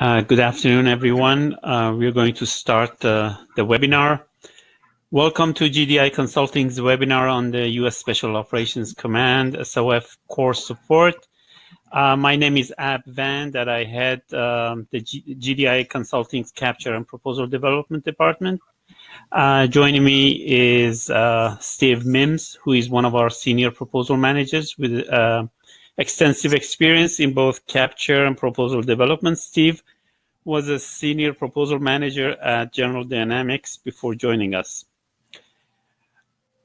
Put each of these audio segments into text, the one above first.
Good afternoon, everyone. We're going to start the webinar. Welcome to GDI Consulting's webinar on the U.S. Special Operations Command, SOF core support. My name is Ab Van, that I head the GDI Consulting's Capture and Proposal Development Department. Joining me is Steve Mims, who is one of our senior proposal managers with extensive experience in both capture and proposal development. Steve was a senior proposal manager at General Dynamics before joining us.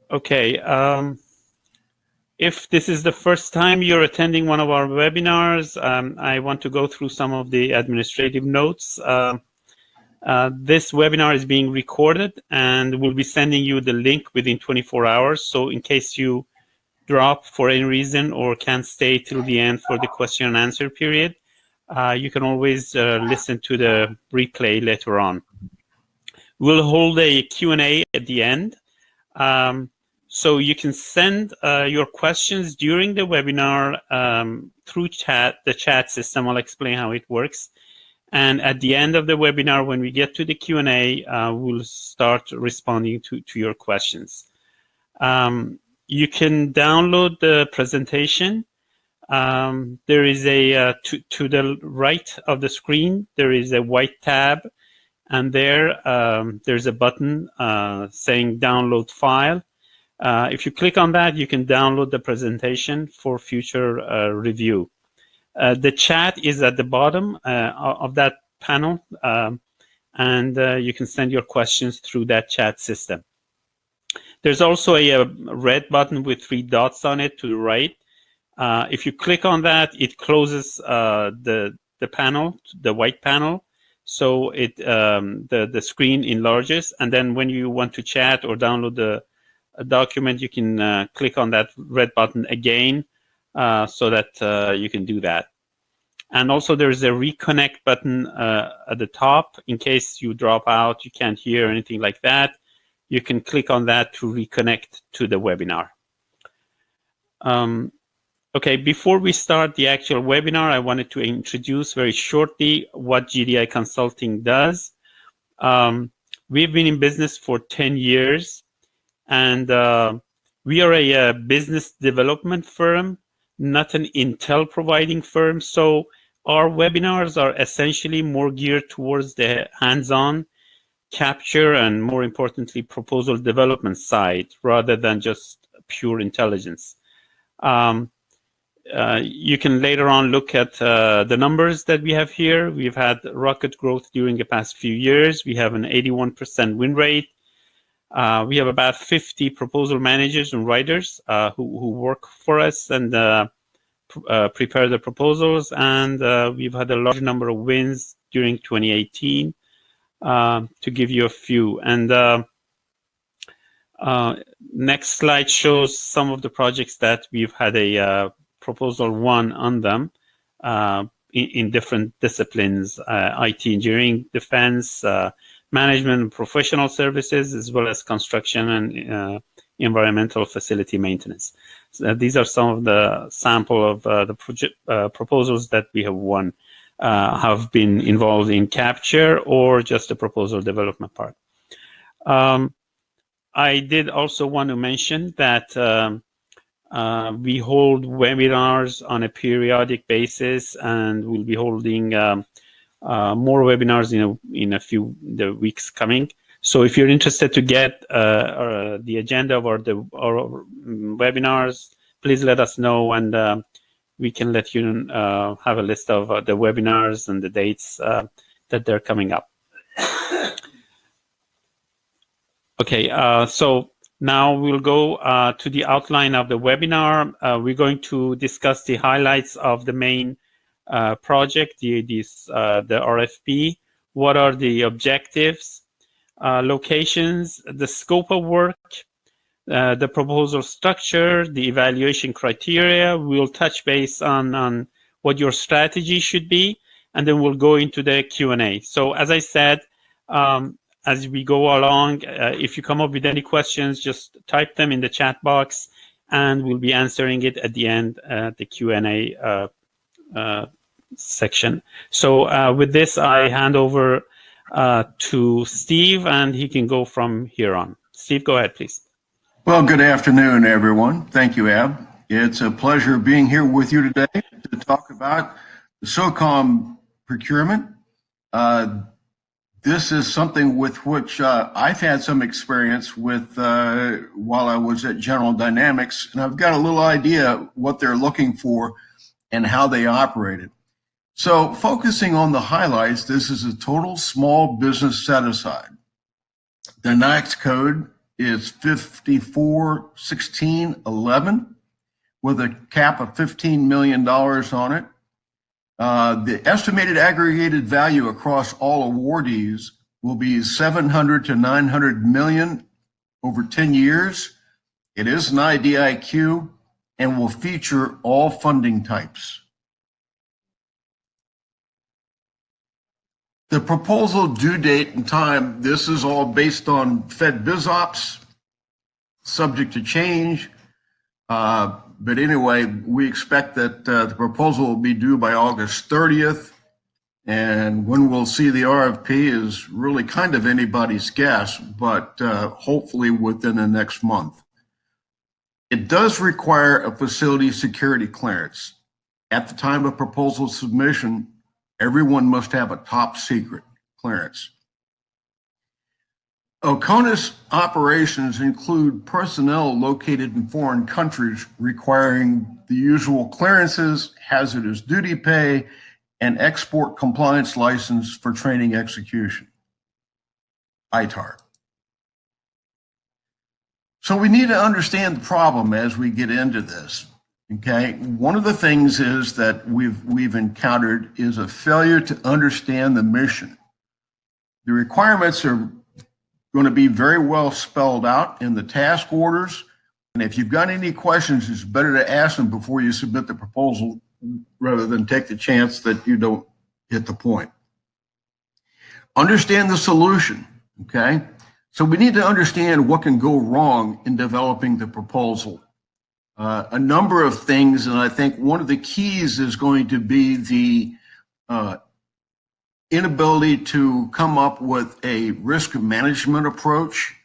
Okay, if this is the first time you're attending one of our webinars, I want to go through some of the administrative notes. This webinar is being recorded and we'll be sending you the link within 24 hours. So in case you drop for any reason or can't stay till the end for the question and answer period, you can always listen to the replay later on. We'll hold a Q&A at the end. So you can send your questions during the webinar through the chat system. I'll explain how it works. And at the end of the webinar, when we get to the Q&A, we'll start responding to your questions. You can download the presentation. There is a, to the right of the screen, there is a white tab, and there's a button saying download file. If you click on that, you can download the presentation for future review. The chat is at the bottom of that panel, and you can send your questions through that chat system. There's also a red button with 3 dots on it to the right. If you click on that, it closes the panel, the white panel, so the screen enlarges. And then when you want to chat or download a document, you can click on that red button again, so that you can do that. And also there's a reconnect button at the top in case you drop out, you can't hear anything like that. You can click on that to reconnect to the webinar. Okay, before we start the actual webinar, I wanted to introduce very shortly what GDI Consulting does. We've been in business for 10 years, and we are a business development firm, not an intel providing firm. So our webinars are essentially more geared towards the hands-on capture and, more importantly, proposal development side rather than just pure intelligence. You can later on look at the numbers that we have here. We've had rocket growth during the past few years. We have an 81% win rate. We have about 50 proposal managers and writers who work for us and prepare the proposals. And we've had a large number of wins during 2018, to give you a few. And next slide shows some of the projects that we've had a proposal won on them in different disciplines, IT engineering, defense, management and professional services, as well as construction and environmental facility maintenance. So these are some of the sample of the project proposals that we have won, have been involved in capture or just the proposal development part. I did also want to mention that we hold webinars on a periodic basis, and we'll be holding more webinars in a few weeks coming. So if you're interested to get the agenda of our webinars, please let us know, and we can let you have a list of the webinars and the dates that they're coming up. Okay, so now we'll go to the outline of the webinar. We're going to discuss the highlights of the main project, the RFP. What are the objectives, locations, the scope of work, the proposal structure, the evaluation criteria. We'll touch base on what your strategy should be, and then we'll go into the Q&A. So as I said, as we go along, if you come up with any questions, just type them in the chat box, and we'll be answering it at the end, the Q&A section. So with this, I hand over to Steve, and he can go from here on. Steve, go ahead, please. Well, good afternoon, everyone. Thank you, Ab. It's a pleasure being here with you today to talk about the SOCOM procurement. This is something with which I've had some experience with while I was at General Dynamics, and I've got a little idea what they're looking for and how they operated. So focusing on the highlights, this is a total small business set-aside. The NAICS code is 541611 with a cap of $15 million on it. The estimated aggregated value across all awardees will be 700 to 900 million over 10 years. It is an IDIQ and will feature all funding types. The proposal due date and time, this is all based on Fed BizOps, subject to change. But anyway, we expect that the proposal will be due by August 30th. And when we'll see the RFP is really kind of anybody's guess, but hopefully within the next month. It does require a facility security clearance. At the time of proposal submission, everyone must have a top secret clearance. OCONUS operations include personnel located in foreign countries requiring the usual clearances, hazardous duty pay, and export compliance license for training execution, ITAR. So we need to understand the problem as we get into this. Okay, one of the things is that we've encountered is a failure to understand the mission. The requirements are going to be very well spelled out in the task orders, and if you've got any questions, it's better to ask them before you submit the proposal rather than take the chance that you don't hit the point. Understand the solution. Okay, so we need to understand what can go wrong in developing the proposal. A number of things, and I think one of the keys is going to be the inability to come up with a risk management approach.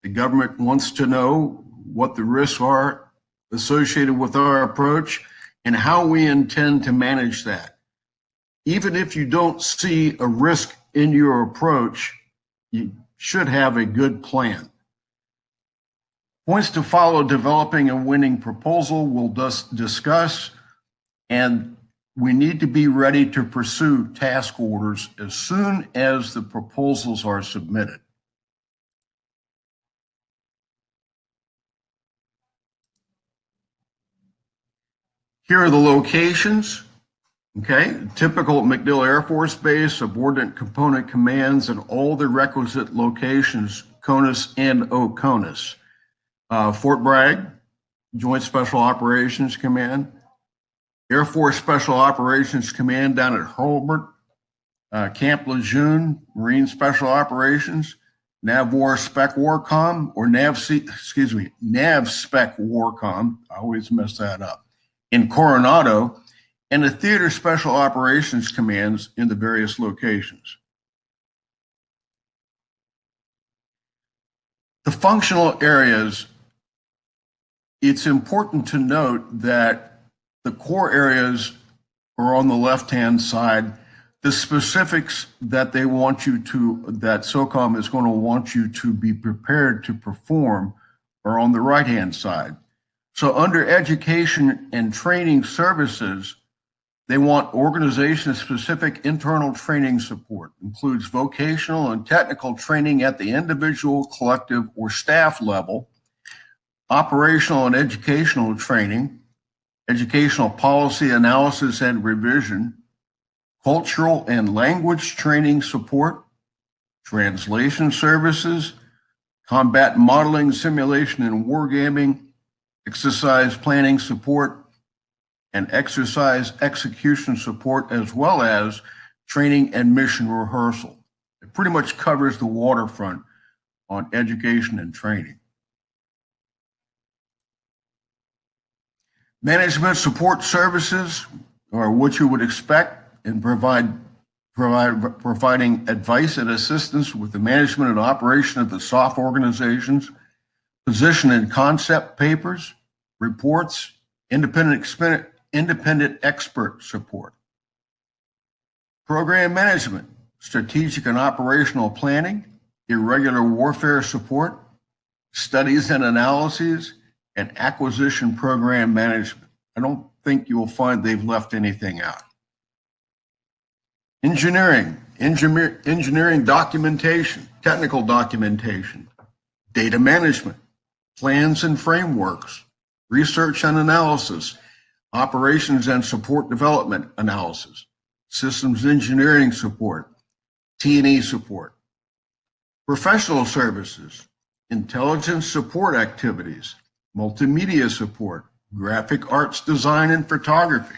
The government wants to know what the risks are associated with our approach and how we intend to manage that. Even if you don't see a risk in your approach, you should have a good plan. Points to follow developing a winning proposal we'll discuss, and we need to be ready to pursue task orders as soon as the proposals are submitted. Here are the locations. Okay, typical MacDill Air Force Base, subordinate component commands, and all the requisite locations, CONUS and OCONUS. Fort Bragg, Joint Special Operations Command, Air Force Special Operations Command down at Hurlburt, Camp Lejeune, Marine Special Operations, NAVWAR Spec Warcom, or NAVSpec Warcom, I always mess that up, in Coronado, and the Theater Special Operations Commands in the various locations. The functional areas, it's important to note that the core areas are on the left-hand side. The specifics that they want you to, that SOCOM is going to want you to be prepared to perform are on the right-hand side. So under education and training services, they want organization-specific internal training support, includes vocational and technical training at the individual, collective, or staff level, operational and educational training, educational policy analysis and revision, cultural and language training support, translation services, combat modeling, simulation and wargaming, exercise planning support, and exercise execution support, as well as training and mission rehearsal. It pretty much covers the waterfront on education and training. Management support services, or what you would expect in providing advice and assistance with the management and operation of the SOF organizations, position and concept papers, reports, independent expert support. Program management, strategic and operational planning, irregular warfare support, studies and analyses, and acquisition program management. I don't think you'll find they've left anything out. Engineering documentation, technical documentation, data management, plans and frameworks, research and analysis, operations and support development analysis, systems engineering support, T&E support, professional services, intelligence support activities, multimedia support, graphic arts design and photography,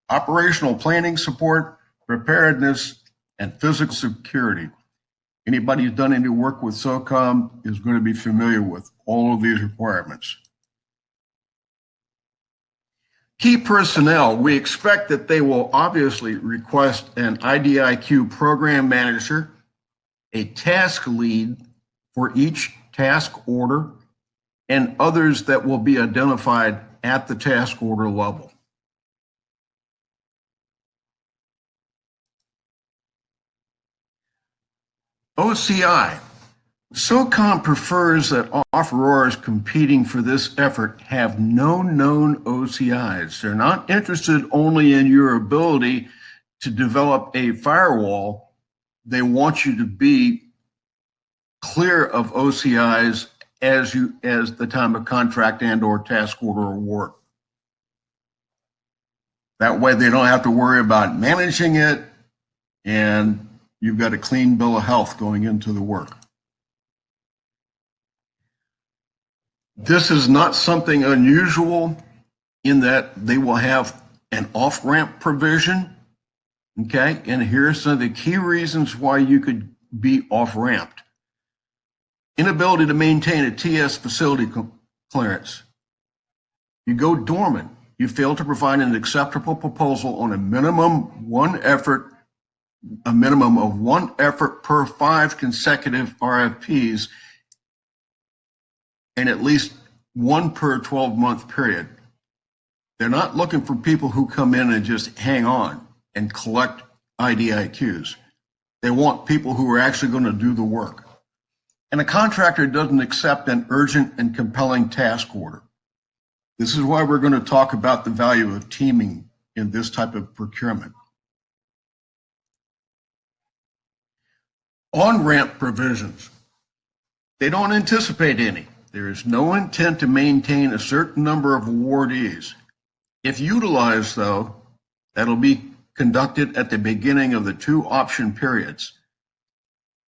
operational planning support, preparedness, and physical security. Anybody who's done any work with SOCOM is going to be familiar with all of these requirements. Key personnel, we expect that they will obviously request an IDIQ program manager, a task lead for each task order, and others that will be identified at the task order level. OCI. SOCOM prefers that offerors competing for this effort have no known OCIs. They're not interested only in your ability to develop a firewall. They want you to be clear of OCIs as the time of contract and or task order award. That way they don't have to worry about managing it, and you've got a clean bill of health going into the work. This is not something unusual in that they will have an off-ramp provision, okay? And here's some of the key reasons why you could be off-ramped. Inability to maintain a TS facility clearance. You go dormant. You fail to provide an acceptable proposal on a minimum of one effort per 5 consecutive RFPs, and at least one per 12-month period. They're not looking for people who come in and just hang on and collect IDIQs. They want people who are actually going to do the work. And a contractor doesn't accept an urgent and compelling task order. This is why we're going to talk about the value of teaming in this type of procurement. On-ramp provisions. They don't anticipate any. There is no intent to maintain a certain number of awardees. If utilized, though, that'll be conducted at the beginning of the 2 option periods,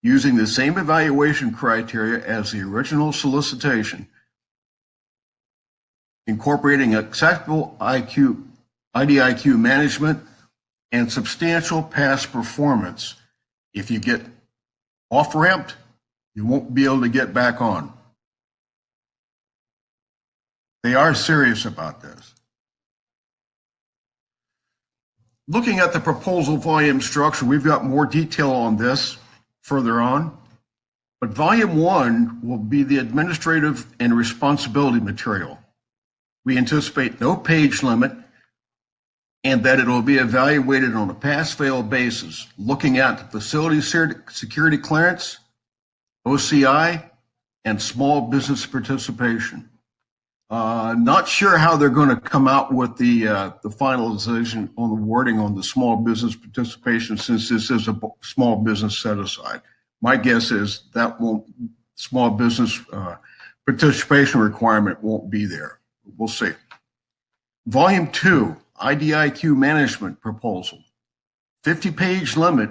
using the same evaluation criteria as the original solicitation, incorporating acceptable IDIQ management and substantial past performance. If you get off-ramped, you won't be able to get back on. They are serious about this. Looking at the proposal volume structure, we've got more detail on this further on, but volume 1 will be the administrative and responsibility material. We anticipate no page limit and that it will be evaluated on a pass-fail basis, looking at the facility security clearance, OCI, and small business participation. Not sure how they're going to come out with the finalization on the wording on the small business participation, since this is a small business set aside. My guess is that small business participation requirement won't be there. We'll see. Volume 2, IDIQ management proposal, 50-page limit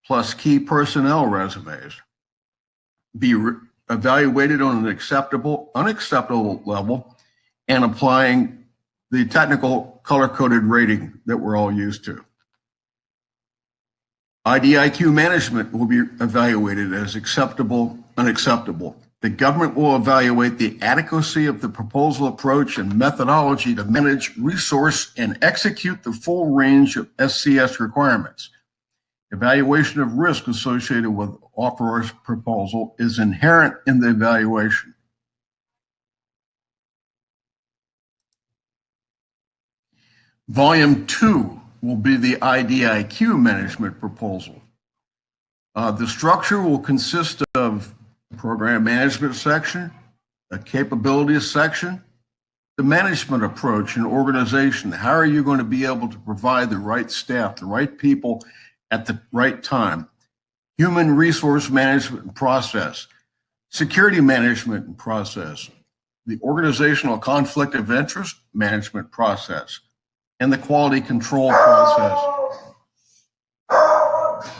plus key personnel resumes. Be evaluated on an acceptable, unacceptable level, and applying the technical color-coded rating that we're all used to. IDIQ management will be evaluated as acceptable, unacceptable, The government will evaluate the adequacy of the proposal approach and methodology to manage, resource, and execute the full range of SCS requirements. Evaluation of risk associated with offeror's proposal is inherent in the evaluation. Volume 2 will be the IDIQ management proposal. The structure will consist of a program management section, a capabilities section, the management approach and organization. How are you going to be able to provide the right staff, the right people at the right time? Human resource management and process, security management and process, the organizational conflict of interest management process, and the quality control process.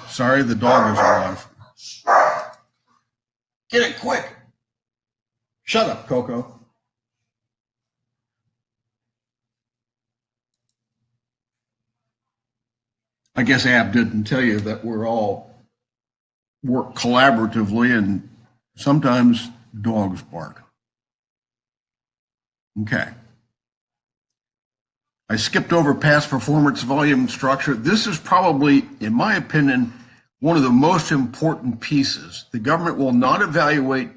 Sorry, the dog is alive. Get it quick. Shut up, Coco. I guess Ab didn't tell you that we're all work collaboratively and sometimes dogs bark. Okay. I skipped over past performance volume structure. This is probably, in my opinion, one of the most important pieces. The government will not evaluate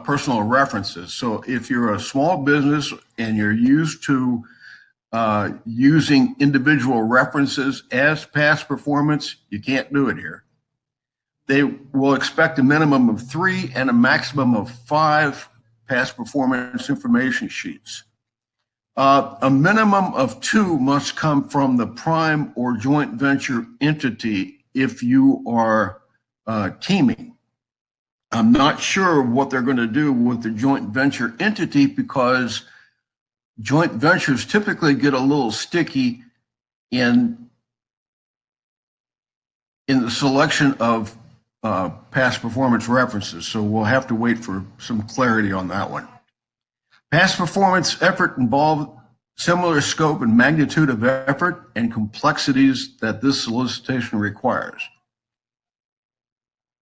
personal references. So if you're a small business and you're used to using individual references as past performance, you can't do it here. They will expect a minimum of 3 and a maximum of 5 past performance information sheets. A minimum of 2 must come from the prime or joint venture entity if you are teaming. I'm not sure what they're going to do with the joint venture entity because joint ventures typically get a little sticky in the selection of past performance references. So we'll have to wait for some clarity on that one. Past performance effort involved similar scope and magnitude of effort and complexities that this solicitation requires.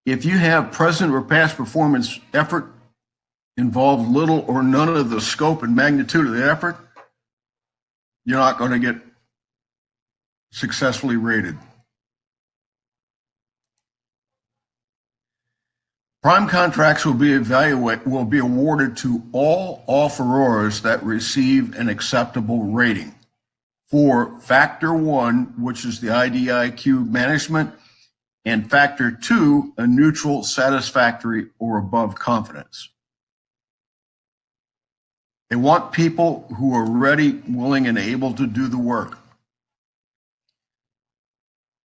If you have present or past performance effort involved little or none of the scope and magnitude of the effort, you're not going to get successfully rated. Prime contracts will be awarded to all offerors that receive an acceptable rating for Factor 1, which is the IDIQ management, and Factor 2, a neutral, satisfactory, or above confidence. They want people who are ready, willing, and able to do the work.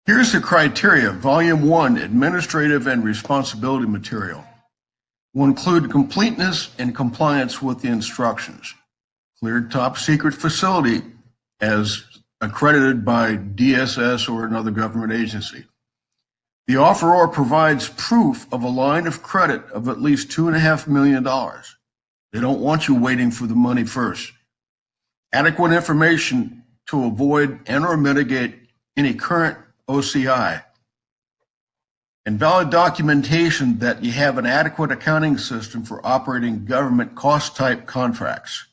Here's the criteria. Volume 1, administrative and responsibility material, will include completeness and compliance with the instructions. Cleared top secret facility as accredited by DSS or another government agency. The offeror provides proof of a line of credit of at least $2.5 million. They don't want you waiting for the money first. Adequate information to avoid and or mitigate any current OCI, and valid documentation that you have an adequate accounting system for operating government cost type contracts.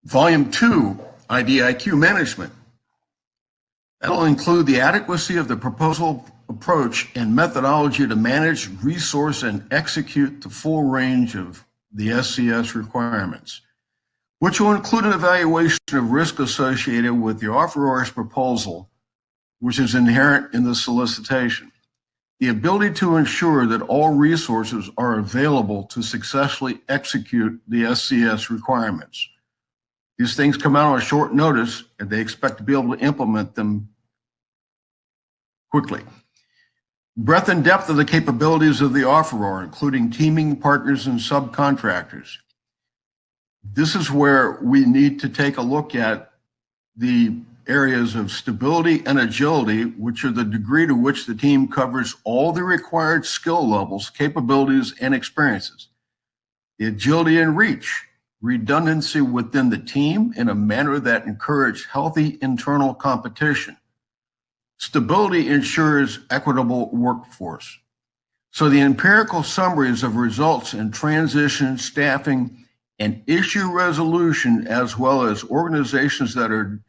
Volume 2, IDIQ management. That'll include the adequacy of the proposal approach and methodology to manage, resource, and execute the full range of the SCS requirements, which will include an evaluation of risk associated with the offeror's proposal, which is inherent in the solicitation. The ability to ensure that all resources are available to successfully execute the SCS requirements. These things come out on short notice, and they expect to be able to implement them quickly. Breadth and depth of the capabilities of the offeror, including teaming partners and subcontractors. This is where we need to take a look at the areas of stability and agility, which are the degree to which the team covers all the required skill levels, capabilities, and experiences. The agility and reach, redundancy within the team in a manner that encourages healthy internal competition. Stability ensures equitable workforce. So the empirical summaries of results in transition, staffing, and issue resolution, as well as organizations that are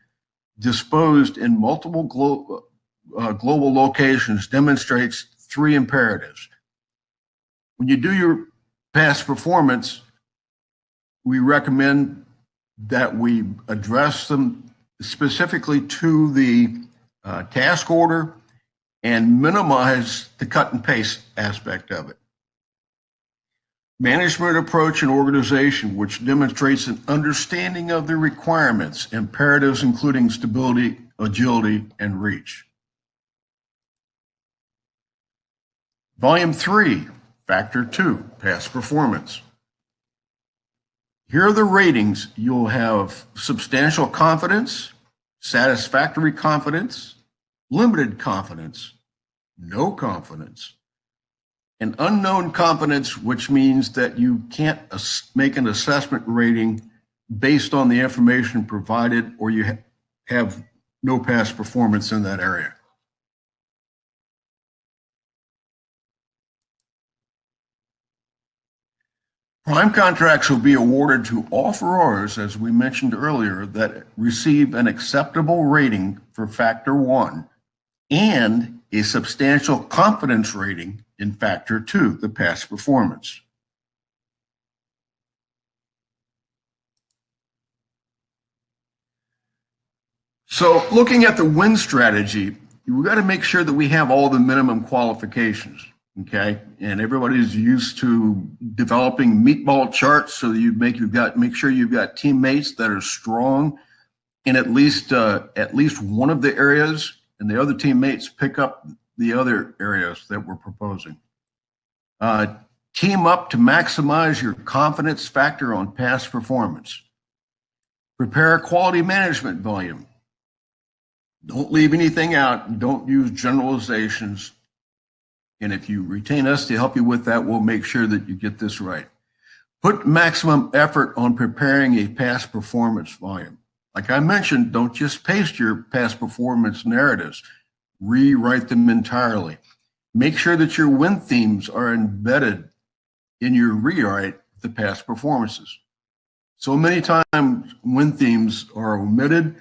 disposed in multiple global locations, demonstrates three imperatives. When you do your past performance, we recommend that we address them specifically to the task order and minimize the cut and paste aspect of it. Management approach and organization, which demonstrates an understanding of the requirements, imperatives including stability, agility, and reach. Volume 3, Factor 2, Past Performance. Here are the ratings. You'll have substantial confidence, satisfactory confidence, limited confidence, no confidence, and unknown confidence, which means that you can't make an assessment rating based on the information provided, or you have no past performance in that area. Prime contracts will be awarded to offerors, as we mentioned earlier, that receive an acceptable rating for Factor 1 and a substantial confidence rating in Factor 2, the past performance. So looking at the win strategy, we've got to make sure that we have all the minimum qualifications. Okay, and everybody's used to developing meatball charts, so you make sure you've got teammates that are strong in at least one of the areas, and the other teammates pick up the other areas that we're proposing. Team up to maximize your confidence factor on past performance. Prepare a quality management volume. Don't leave anything out. Don't use generalizations. And if you retain us to help you with that, we'll make sure that you get this right. Put maximum effort on preparing a past performance volume. Like I mentioned, don't just paste your past performance narratives. Rewrite them entirely. Make sure that your win themes are embedded in your rewrite of the past performances. So many times win themes are omitted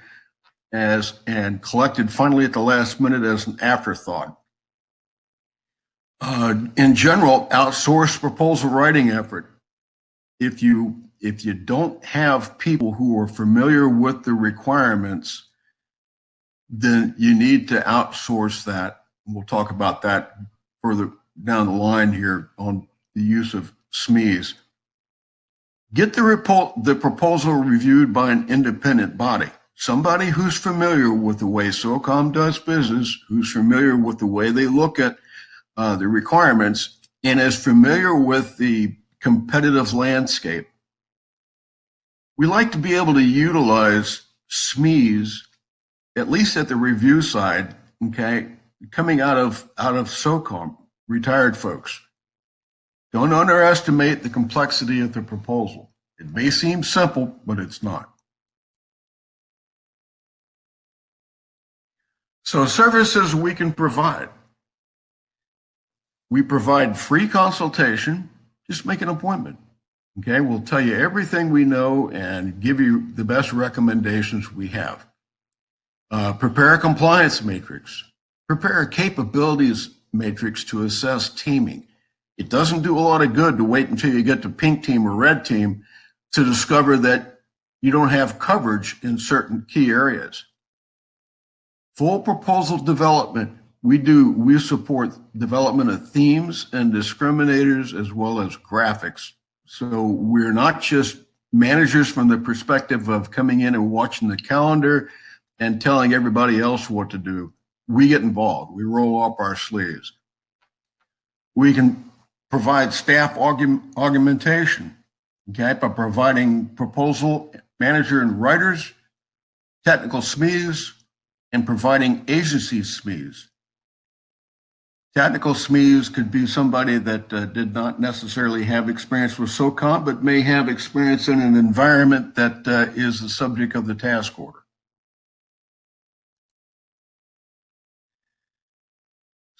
and collected finally at the last minute as an afterthought. In general, outsource proposal writing effort. If you don't have people who are familiar with the requirements, then you need to outsource that. We'll talk about that further down the line here on the use of SMEs. Get the proposal reviewed by an independent body, somebody who's familiar with the way SOCOM does business, who's familiar with the way they look at the requirements, and is familiar with the competitive landscape. We like to be able to utilize SMEs, at least at the review side, okay, coming out of SOCOM, retired folks. Don't underestimate the complexity of the proposal. It may seem simple, but it's not. So services we can provide. We provide free consultation. Just make an appointment. Okay, we'll tell you everything we know and give you the best recommendations we have. Prepare a compliance matrix. Prepare a capabilities matrix to assess teaming. It doesn't do a lot of good to wait until you get to pink team or red team to discover that you don't have coverage in certain key areas. Full proposal development. We support development of themes and discriminators as well as graphics. So we're not just managers from the perspective of coming in and watching the calendar and telling everybody else what to do. We get involved. We roll up our sleeves. We can provide staff augmentation, okay, by providing proposal manager and writers, technical SMEs, and providing agency SMEs. Technical SMEs could be somebody that did not necessarily have experience with SOCOM, but may have experience in an environment that is the subject of the task order.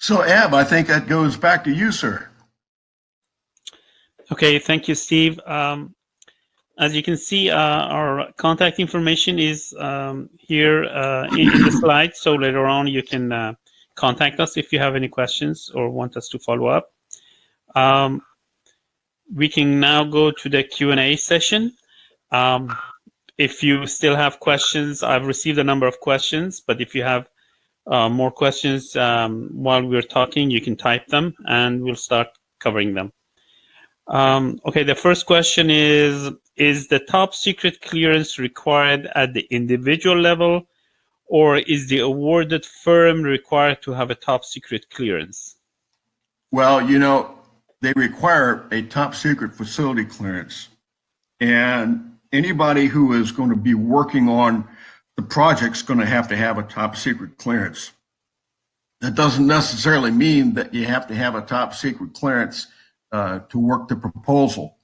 So, Ab, I think that goes back to you, sir. Okay, thank you, Steve. As you can see, our contact information is here in the slide. So later on, you can contact us if you have any questions or want us to follow up. We can now go to the Q&A session. If you still have questions, I've received a number of questions, but if you have more questions while we're talking, you can type them and we'll start covering them. Okay, the first question is the top secret clearance required at the individual level, or is the awarded firm required to have a top secret clearance? Well, you know, they require a top secret facility clearance. And anybody who is going to be working on the project's going to have a top secret clearance. That doesn't necessarily mean that you have to have a top secret clearance to work the proposal.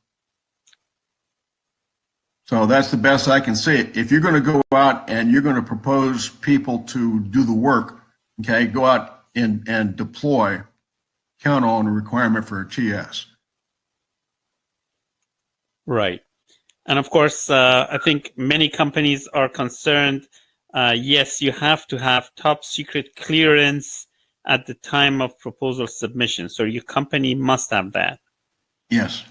So that's the best I can say. If you're going to go out and you're going to propose people to do the work, okay, go out and deploy, count on a requirement for a TS. Right. And of course, I think many companies are concerned, yes, you have to have top secret clearance at the time of proposal submission. So your company must have that. Yes.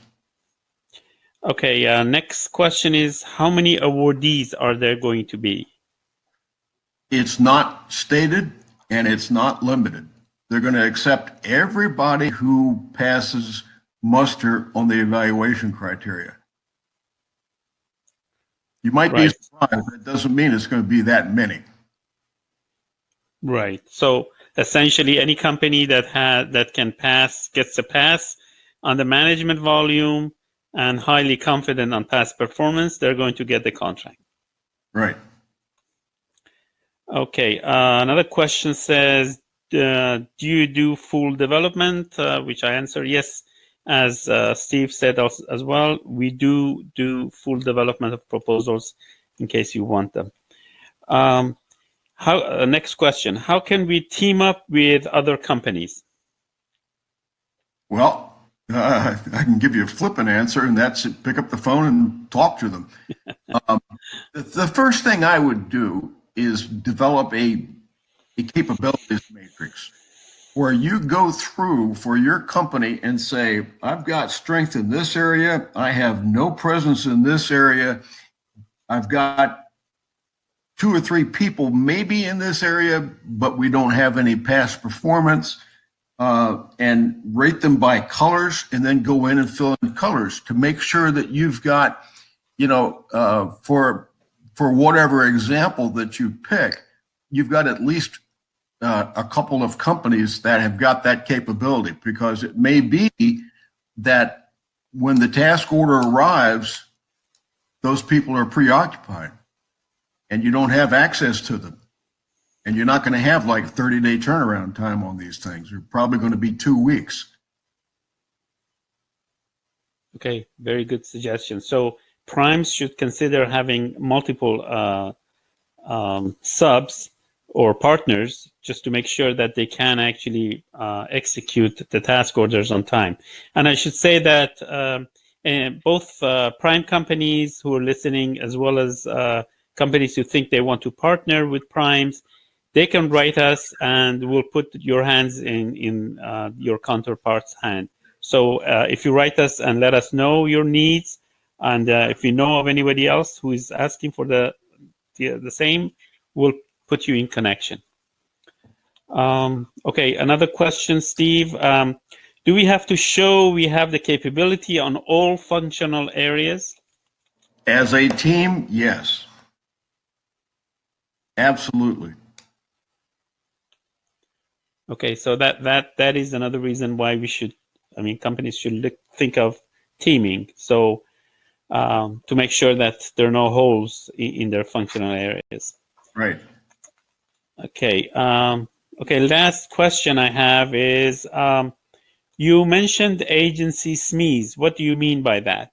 Okay, next question is, how many awardees are there going to be? It's not stated and it's not limited. They're going to accept everybody who passes muster on the evaluation criteria. You might be surprised, but it doesn't mean it's going to be that many. Right. So essentially, any company that can pass gets a pass on the management volume and highly confident on past performance, they're going to get the contract. Right. Okay. Another question says, do you do full development? Which I answer yes. As Steve said as well, we do full development of proposals in case you want them. Next question, how can we team up with other companies? Well, I can give you a flippant answer, and that's pick up the phone and talk to them. The first thing I would do is develop a capabilities matrix where you go through for your company and say, I've got strength in this area, I have no presence in this area, I've got 2 or 3 people maybe in this area, but we don't have any past performance, and rate them by colors, and then go in and fill in colors to make sure that you've got, you know, for whatever example that you pick, you've got at least a couple of companies that have got that capability, because it may be that when the task order arrives, those people are preoccupied and you don't have access to them. And you're not going to have like 30-day turnaround time on these things. You're probably going to be 2 weeks. Okay, very good suggestion. So primes should consider having multiple subs or partners just to make sure that they can actually execute the task orders on time. And I should say that both prime companies who are listening, as well as companies who think they want to partner with primes, they can write us and we'll put your hands in your counterpart's hand. So if you write us and let us know your needs, and if you know of anybody else who is asking for the same, we'll put you in connection. Okay, another question, Steve. Do we have to show we have the capability on all functional areas? As a team, yes. Absolutely. Okay, so that is another reason why we should, companies should think of teaming. So to make sure that there are no holes in their functional areas. Right. Okay. Okay. Last question I have is, you mentioned agency SMEs. What do you mean by that?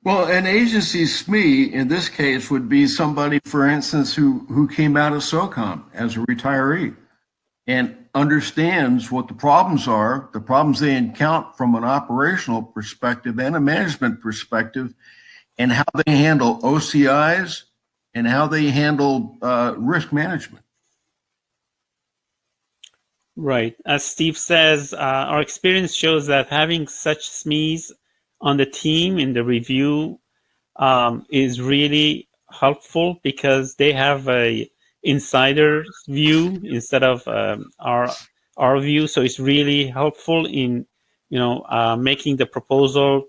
Well, an agency SME in this case would be somebody, for instance, who came out of SOCOM as a retiree. And understands what the problems are, the problems they encounter from an operational perspective and a management perspective, and how they handle OCIs and how they handle risk management. Right. As Steve says, our experience shows that having such SMEs on the team in the review is really helpful because they have a insider view instead of our view. So it's really helpful in making the proposal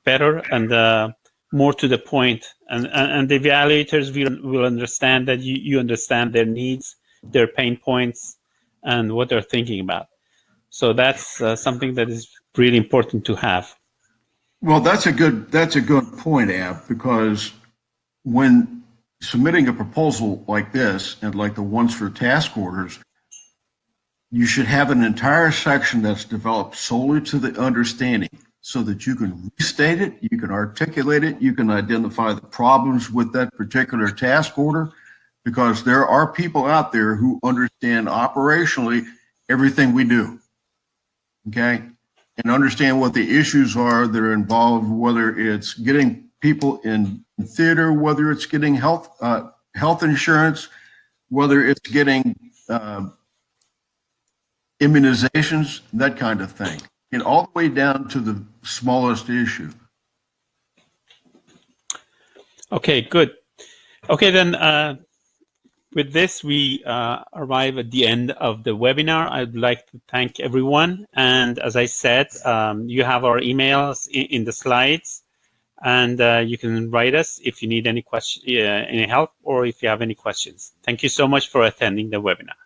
better and more to the point. And the evaluators will understand that you understand their needs, their pain points, and what they're thinking about. So that's something that is really important to have. Well, that's a good point, Ab, because when submitting a proposal like this and like the ones for task orders, you should have an entire section that's developed solely to the understanding so that you can restate it, you can articulate it, you can identify the problems with that particular task order, because there are people out there who understand operationally everything we do, okay? And understand what the issues are that are involved, whether it's getting people in theater, whether it's getting health insurance, whether it's getting immunizations, that kind of thing, and all the way down to the smallest issue. Okay, good. Okay, then with this, we arrive at the end of the webinar. I'd like to thank everyone. And as I said, you have our emails in the slides, and you can write us if you need any question, any help, or if you have any questions. Thank you so much for attending the webinar.